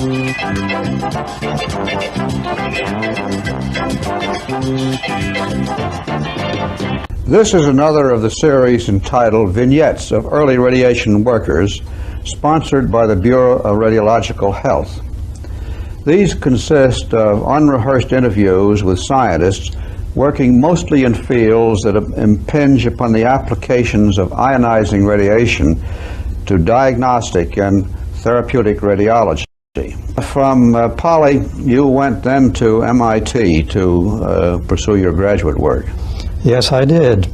This is another of the series entitled Vignettes of Early Radiation Workers, sponsored by the Bureau of Radiological Health. These consist of unrehearsed interviews with scientists working mostly in fields that impinge upon the applications of ionizing radiation to diagnostic and therapeutic radiology. From Poly, you went then to MIT to pursue your graduate work. Yes, I did.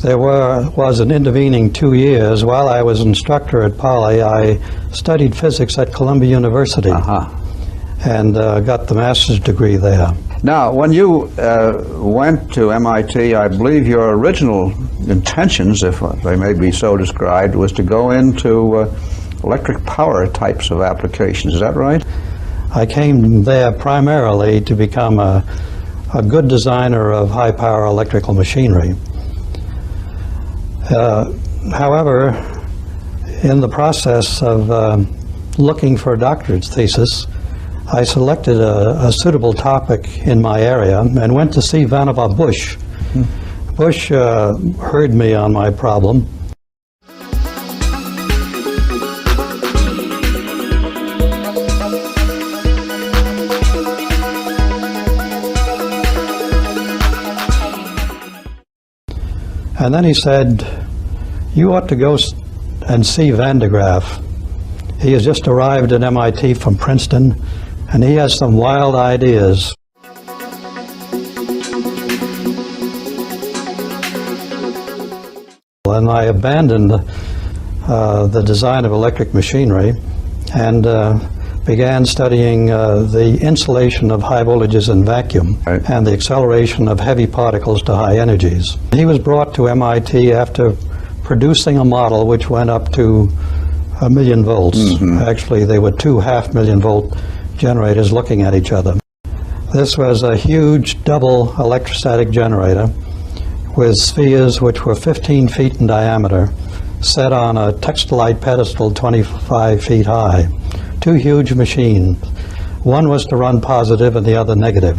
There was an intervening 2 years. While I was instructor at Poly, I studied physics at Columbia University and got the master's degree there. Now, when you went to MIT, I believe your original intentions, if they may be so described, was to go into electric power types of applications. Is that right? I came there primarily to become a good designer of high-power electrical machinery. However, in the process of looking for a doctorate thesis, I selected a suitable topic in my area and went to see Vannevar Bush. Bush heard me on my problem. And then he said, "You ought to go and see Van de Graaff. He has just arrived at MIT from Princeton, and he has some wild ideas." And I abandoned the design of electric machinery and began studying the insulation of high voltages in vacuum and the acceleration of heavy particles to high energies. He was brought to MIT after producing a model which went up to 1,000,000 volts. Actually, they were 2 500,000-volt generators looking at each other. This was a huge double electrostatic generator with spheres which were 15 feet in diameter, set on a textilite pedestal 25 feet high. 2 huge machines. One was to run positive and the other negative.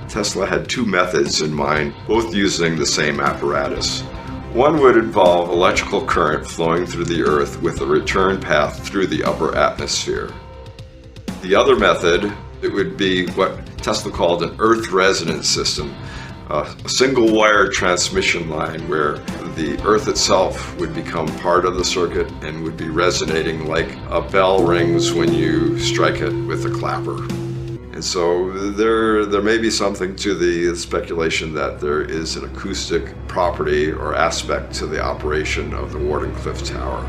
Tesla had two methods in mind, both using the same apparatus. One would involve electrical current flowing through the Earth with a return path through the upper atmosphere. The other method, it would be what Tesla called an Earth resonance system, a single wire transmission line where the Earth itself would become part of the circuit and would be resonating like a bell rings when you strike it with a clapper. And so there may be something to the speculation that there is an acoustic property or aspect to the operation of the Wardenclyffe Tower.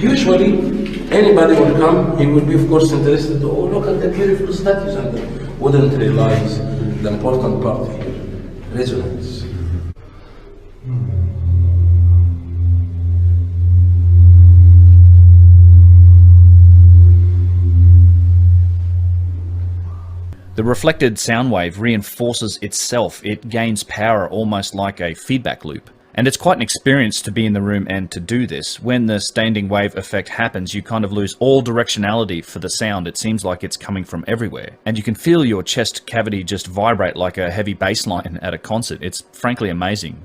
Usually, anybody will come, he will be of course interested, oh look at the beautiful statues, and wouldn't realize the important part here, resonance. The reflected sound wave reinforces itself. It gains power almost like a feedback loop. And it's quite an experience to be in the room and to do this. When the standing wave effect happens, you kind of lose all directionality for the sound. It seems like it's coming from everywhere. And you can feel your chest cavity just vibrate like a heavy bass line at a concert. It's frankly amazing.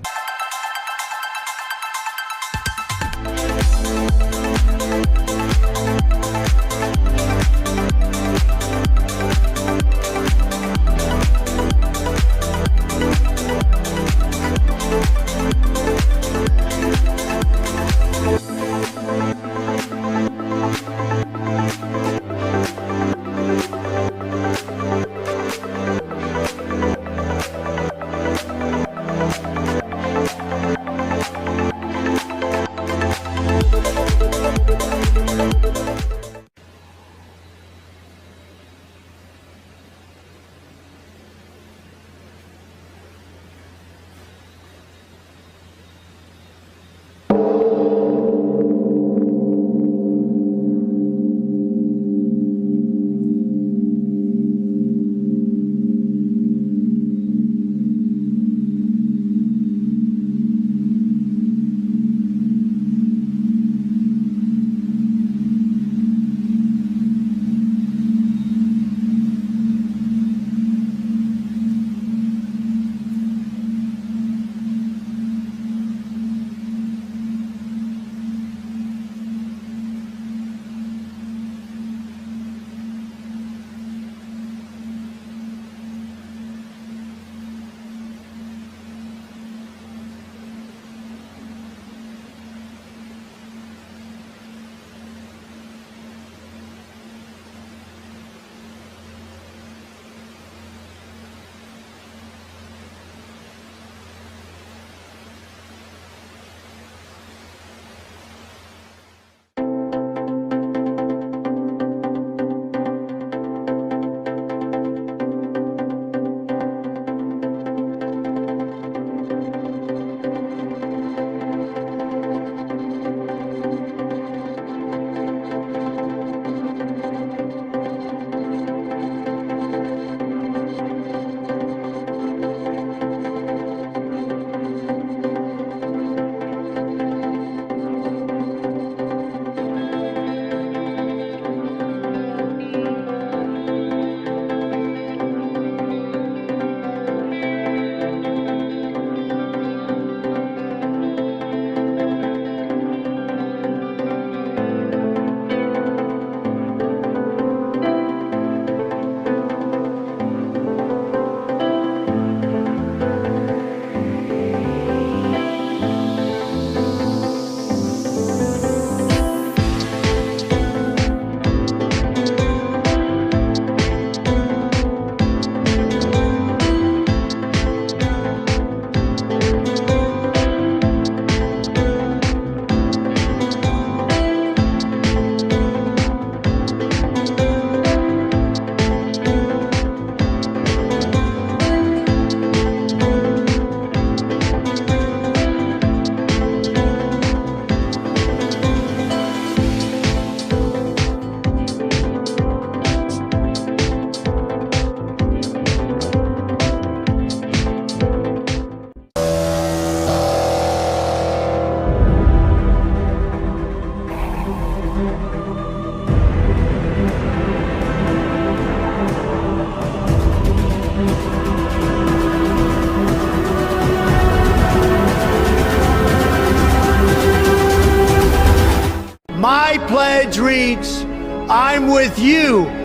pledge reads, I'm with you.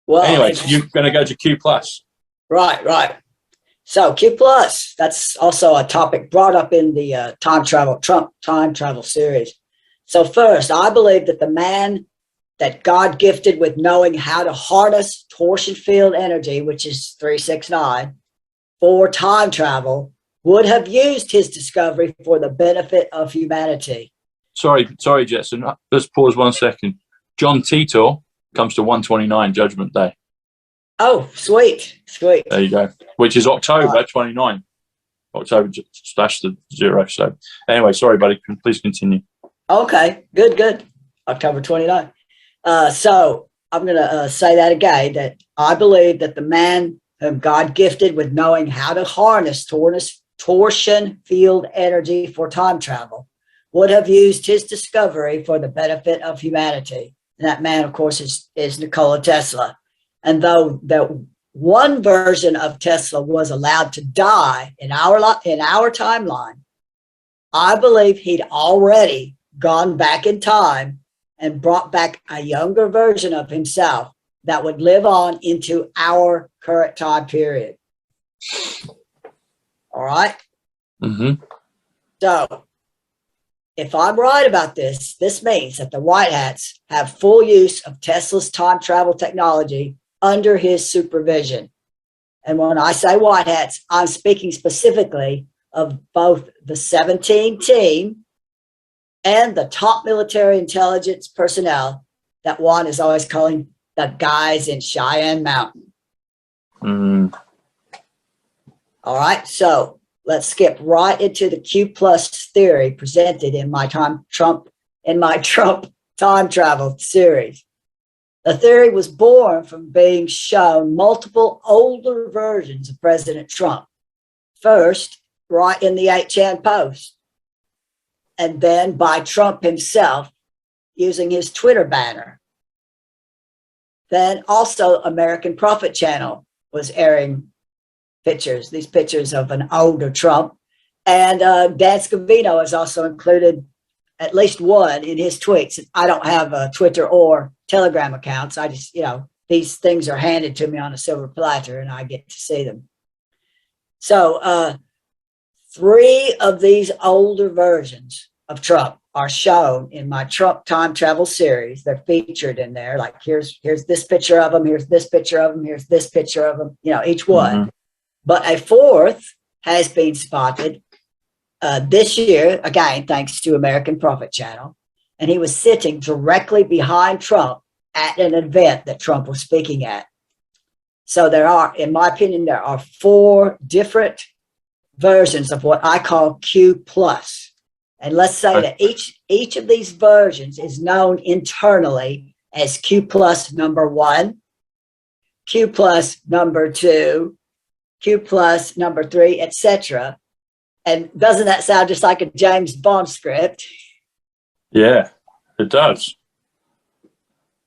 Well, anyway, so you're going to go to Q plus. Right. So Q plus, that's also a topic brought up in the Trump time travel series. So first, I believe that the man that God gifted with knowing how to harness torsion field energy, which is 369, for time travel, would have used his discovery for the benefit of humanity. Sorry, Jetson. Let's pause 1 second. John Titor comes to 129 Judgment Day. Oh, sweet. There you go. Which is October 29. October slash the 0. So anyway, sorry, buddy. Please continue. Okay, good. October 29. So I'm going to say that again, that I believe that the man whom God gifted with knowing how to harness torsion field energy for time travel would have used his discovery for the benefit of humanity. And that man, of course, is Nikola Tesla. And though that one version of Tesla was allowed to die in our timeline, I believe he'd already gone back in time and brought back a younger version of himself that would live on into our current time period. All right? Mm-hmm. So, if I'm right about this, this means that the White Hats have full use of Tesla's time travel technology under his supervision. And when I say White Hats, I'm speaking specifically of both the 17 team and the top military intelligence personnel that Juan is always calling the guys in Cheyenne Mountain. Mm. All right, so let's skip right into the Q plus theory presented in my Trump time travel series. The theory was born from being shown multiple older versions of President Trump. First, right in the 8chan post, and then by Trump himself using his Twitter banner. Then also American Prophet Channel was airing these pictures of an older Trump. And Dan Scavino has also included at least one in his tweets. I don't have a Twitter or Telegram accounts. I just, these things are handed to me on a silver platter and I get to see them. So 3 of these older versions of Trump are shown in my Trump time travel series. They're featured in there. Like here's this picture of him. Here's this picture of him. Here's this picture of him, each one. Mm-hmm. But a 4th has been spotted this year, again, thanks to American Prophet Channel. And he was sitting directly behind Trump at an event that Trump was speaking at. So there are, in my opinion, there are 4 different versions of what I call Q plus. And let's say that each of these versions is known internally as Q plus number 1, Q plus number 2, Q plus number 3, etc. And doesn't that sound just like a James Bond script? Yeah, it does.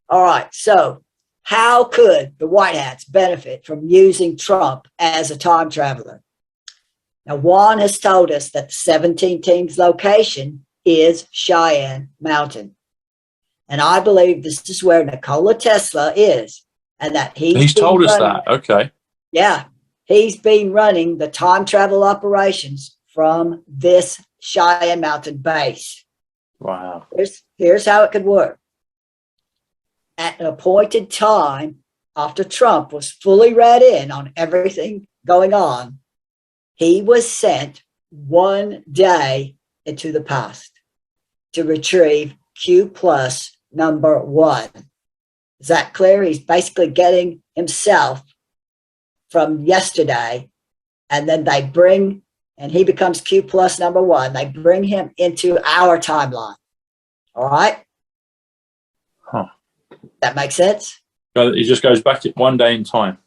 All right. So how could the White Hats benefit from using Trump as a time traveler? Now, Juan has told us that the 17 team's location is Cheyenne Mountain. And I believe this is where Nikola Tesla is, and that He's told us that. Okay. Yeah. He's been running the time travel operations from this Cheyenne Mountain base. Wow. Here's how it could work. At an appointed time, after Trump was fully read in on everything going on, he was sent 1 day into the past to retrieve Q plus number 1. Is that clear? He's basically getting himself from yesterday, and then they bring, and he becomes Q plus number 1. They bring him into our timeline. All right? Huh. That makes sense? So he just goes back 1 day in time.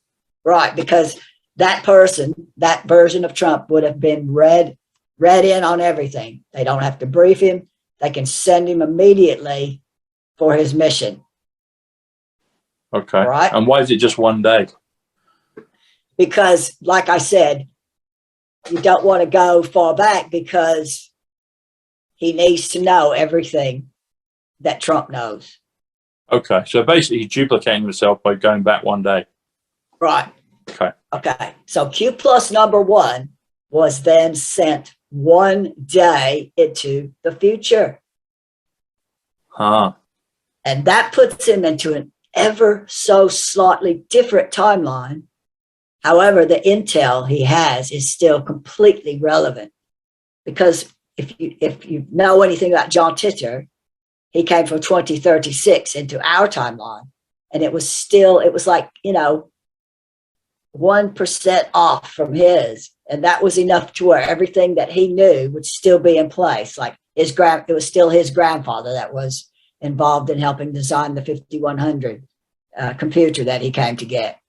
Right, because that person, that version of Trump would have been read in on everything. They don't have to brief him. They can send him immediately for his mission. Okay. All right? And why is it just 1 day? Because, like I said, you don't want to go far back because he needs to know everything that Trump knows. Okay. So basically he's duplicating himself by going back 1 day. Right. Okay. Okay. So Q plus number 1 was then sent 1 day into the future. Huh. And that puts him into an ever so slightly different timeline. However, the intel he has is still completely relevant, because if you know anything about John Titor, he came from 2036 into our timeline, and it was like, 1% off from his, and that was enough to where everything that he knew would still be in place. Like it was still his grandfather that was involved in helping design the 5100 computer that he came to get.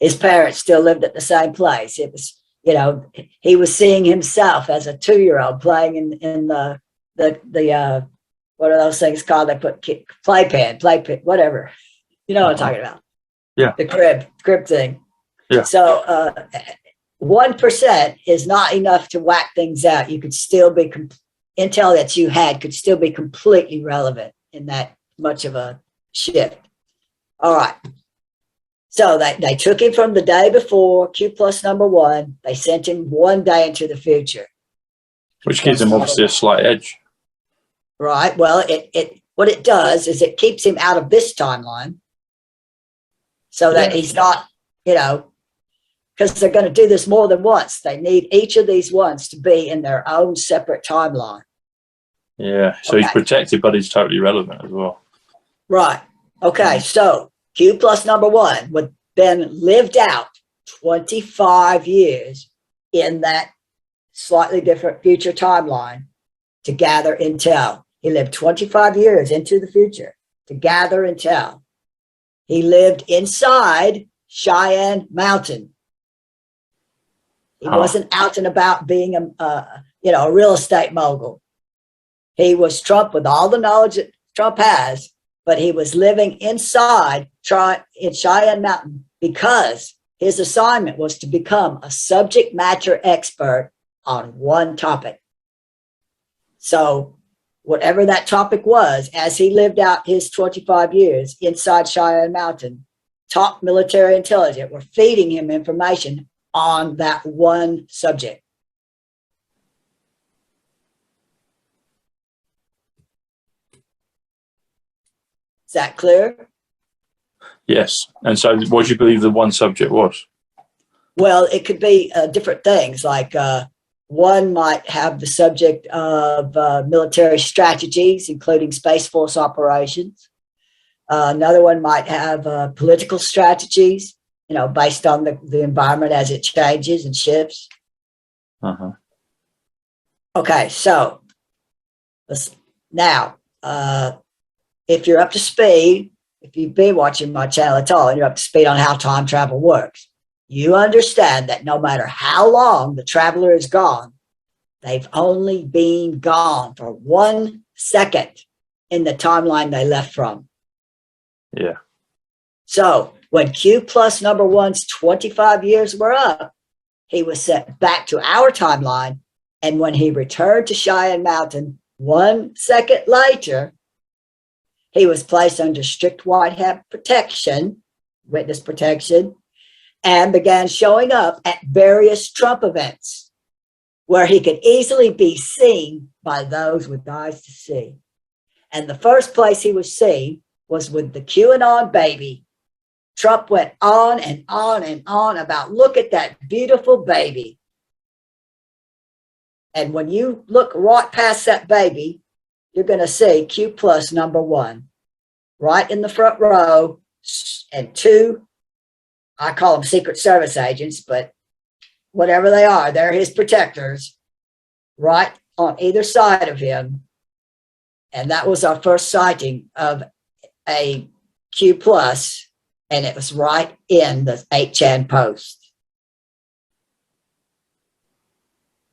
His parents still lived at the same place. It was, he was seeing himself as a 2-year-old playing in the what are those things called? They put playpen, whatever. You know what I'm talking about? Yeah. The crib thing. Yeah. So 1% is not enough to whack things out. You could still be intel that you had could still be completely relevant in that much of a shift. All right. So they took him from the day before, Q plus number 1. They sent him 1 day into the future, Which gives him obviously a slight edge. right? Well, what it does is it keeps him out of this timeline, so that he's not, because they're going to do this more than once. They need each of these ones to be in their own separate timeline. Yeah. So he's protected, but he's totally relevant as well. Right. Okay. So Q plus number 1 would then lived out 25 years in that slightly different future timeline to gather intel. He lived 25 years into the future to gather intel. He lived inside Cheyenne Mountain. He wasn't out and about being a real estate mogul. He was Trump with all the knowledge that Trump has, but he was living inside in Cheyenne Mountain because his assignment was to become a subject matter expert on one topic. So whatever that topic was, as he lived out his 25 years inside Cheyenne Mountain, top military intelligence were feeding him information on that one subject. Is that clear? Yes. And so what do you believe the one subject was? Well, it could be different things. Like one might have the subject of military strategies, including Space Force operations. Another one might have political strategies, based on the environment as it changes and shifts. Uh-huh. Okay, so now, if you're up to speed, if you've been watching my channel at all and you're up to speed on how time travel works, you understand that no matter how long the traveler is gone, they've only been gone for 1 second in the timeline they left from. Yeah. So when Q plus number 1's 25 years were up, he was sent back to our timeline. And when he returned to Cheyenne Mountain 1 second later, he was placed under strict white hat protection, witness protection, and began showing up at various Trump events where he could easily be seen by those with eyes to see. And the first place he was seen was with the QAnon baby. Trump went on and on and on about, look at that beautiful baby. And when you look right past that baby, you're going to see Q plus number 1, right in the front row, and 2, I call them Secret Service agents, but whatever they are, they're his protectors, right on either side of him. And that was our first sighting of a Q plus, and it was right in the 8chan post.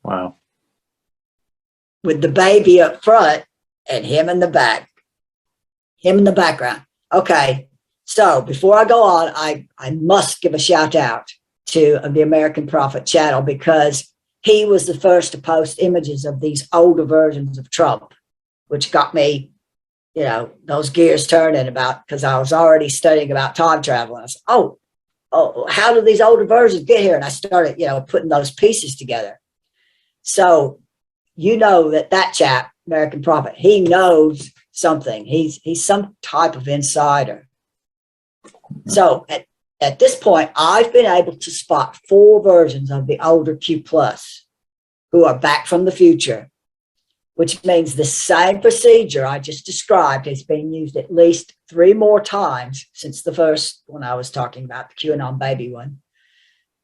Wow. With the baby up front and him in the back, him in the background. Okay, so before I go on, I must give a shout out to the American Prophet channel, because he was the first to post images of these older versions of Trump, which got me, you know, those gears turning about, because I was already studying about time travel. And I said, oh, how did these older versions get here? And I started, you know, putting those pieces together. So, you know, that chap, American Prophet, he knows something. He's some type of insider. So at this point, I've been able to spot 4 versions of the older Q plus who are back from the future, which means the same procedure I just described has been used at least 3 more times since the first one I was talking about, the QAnon baby one.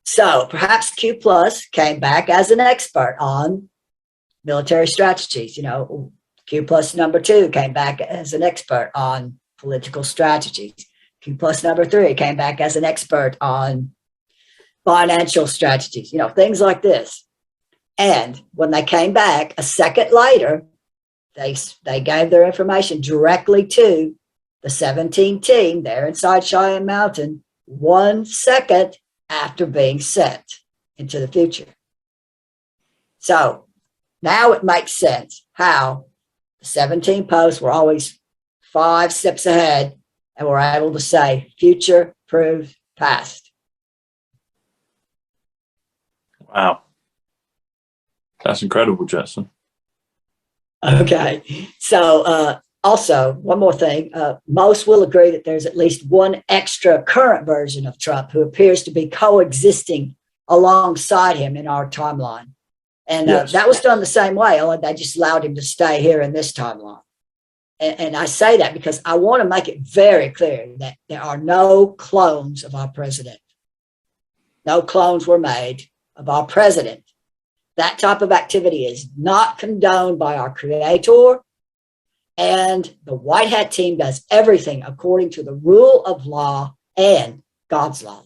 So perhaps Q plus came back as an expert on military strategies. You know, Q plus number 2 came back as an expert on political strategies. Q plus number 3 came back as an expert on financial strategies, you know, things like this. And when they came back a second later, they gave their information directly to the 17 team there inside Cheyenne Mountain 1 second after being sent into the future. So now it makes sense how the 17 posts were always 5 steps ahead, and we're able to say future proves past. Wow. That's incredible, Jetson. Okay. So also, one more thing. Most will agree that there's at least one extra current version of Trump who appears to be coexisting alongside him in our timeline. And Yes. that was done the same way, only they just allowed him to stay here in this timeline. And I say that because I want to make it very clear that there are no clones of our president. No clones were made of our president. That type of activity is not condoned by our creator. And the White Hat team does everything according to the rule of law and God's law.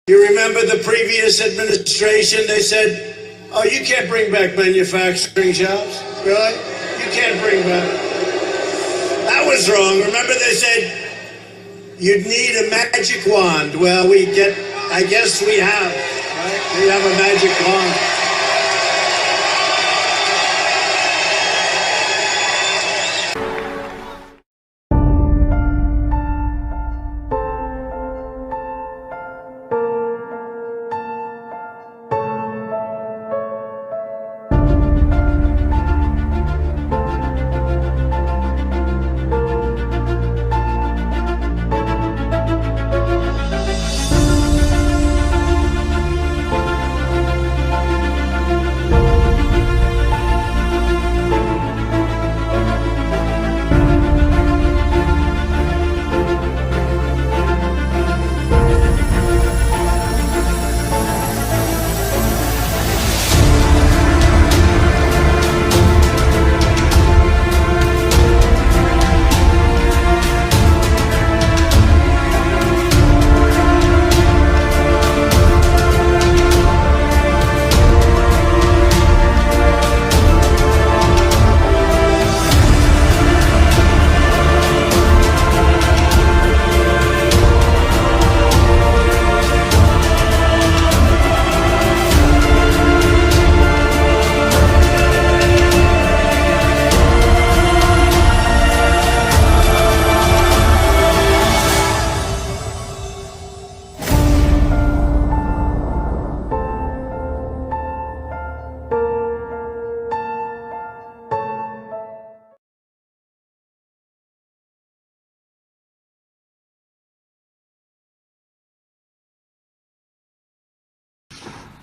You remember the previous administration, they said, oh, you can't bring back manufacturing jobs, really? You can't bring back. That was wrong. Remember they said you'd need a magic wand. Well, I guess we have, right? You have a magic wand.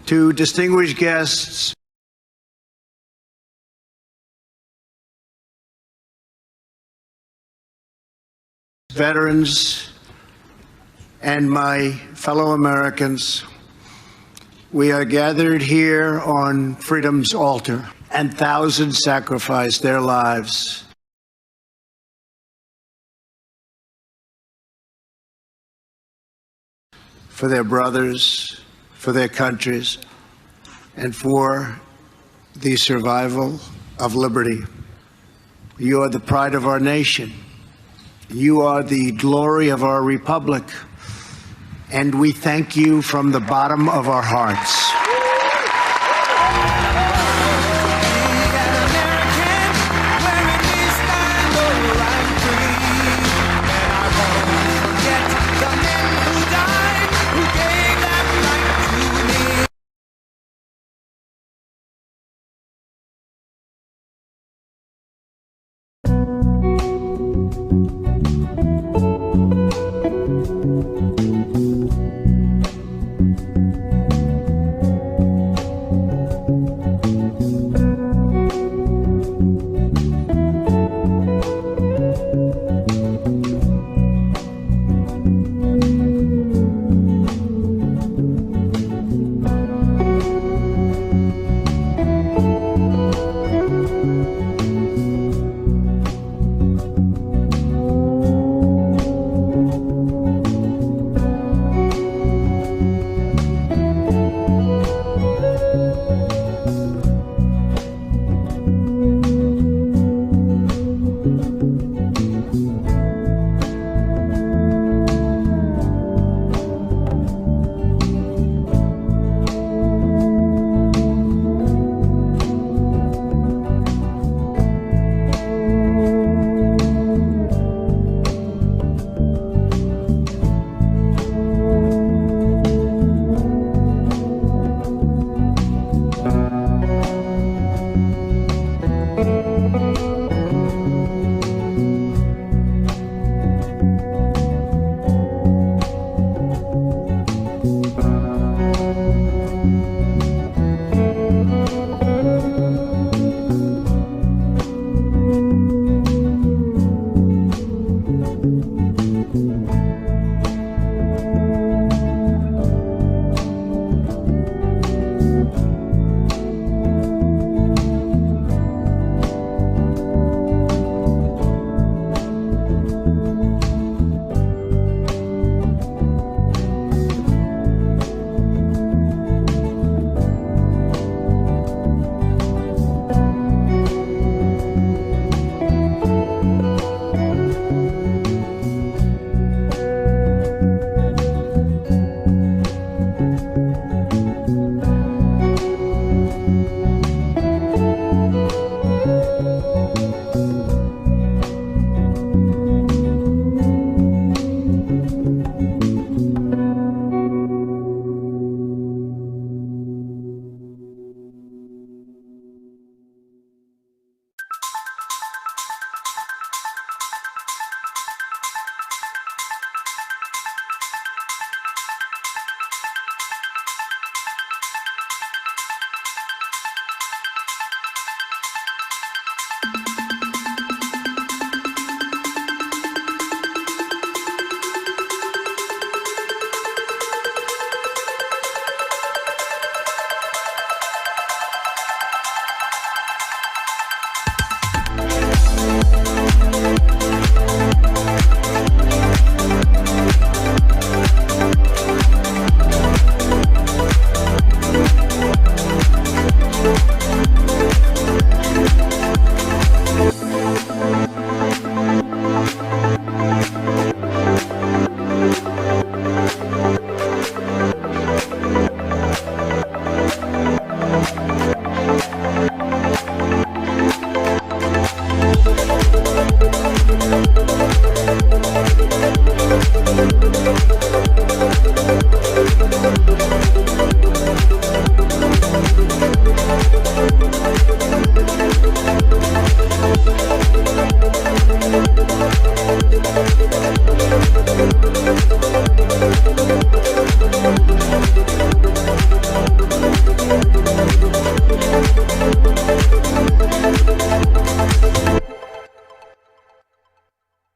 To distinguished guests, veterans, and my fellow Americans, we are gathered here on freedom's altar, and thousands sacrificed their lives for their brothers, for their countries, and for the survival of liberty. You are the pride of our nation. You are the glory of our republic. And we thank you from the bottom of our hearts.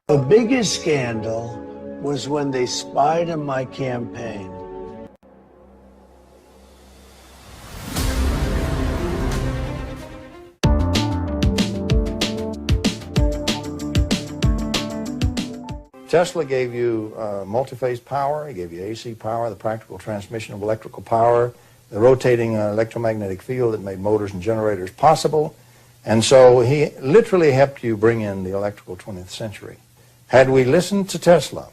The biggest scandal was when they spied on my campaign. Tesla gave you multi-phase power, he gave you AC power, the practical transmission of electrical power, the rotating electromagnetic field that made motors and generators possible. And so he literally helped you bring in the electrical 20th century. Had we listened to Tesla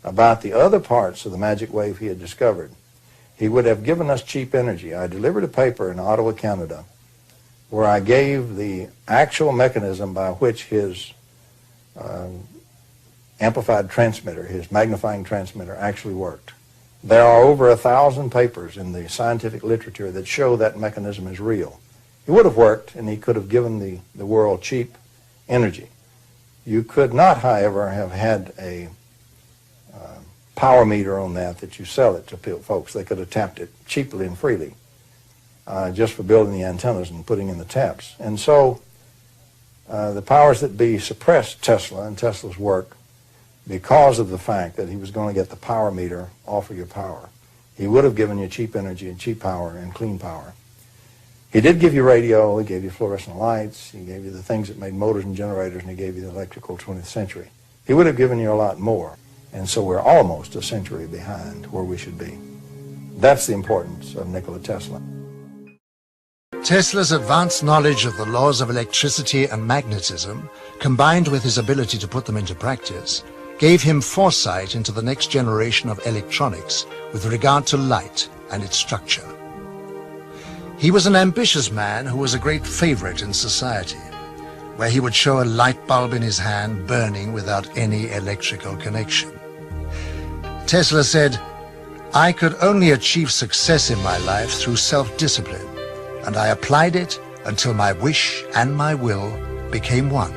about the other parts of the magic wave he had discovered, he would have given us cheap energy. I delivered a paper in Ottawa, Canada, where I gave the actual mechanism by which his amplified transmitter, his magnifying transmitter, actually worked. There are over 1,000 papers in the scientific literature that show that mechanism is real. It would have worked, and he could have given the world cheap energy. You could not, however, have had a power meter on that you sell it to folks. They could have tapped it cheaply and freely just for building the antennas and putting in the taps. And so the powers that be suppressed Tesla and Tesla's work because of the fact that he was going to get the power meter off of your power. He would have given you cheap energy and cheap power and clean power. He did give you radio, he gave you fluorescent lights, he gave you the things that made motors and generators, and he gave you the electrical 20th century. He would have given you a lot more, and so we're almost a century behind where we should be. That's the importance of Nikola Tesla. Tesla's advanced knowledge of the laws of electricity and magnetism, combined with his ability to put them into practice, gave him foresight into the next generation of electronics with regard to light and its structure. He was an ambitious man who was a great favorite in society, where he would show a light bulb in his hand burning without any electrical connection. Tesla said, "I could only achieve success in my life through self-discipline, and I applied it until my wish and my will became one."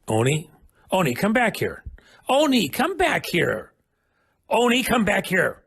Oni? Oni, come back here. Oni, come back here. Oni, come back here.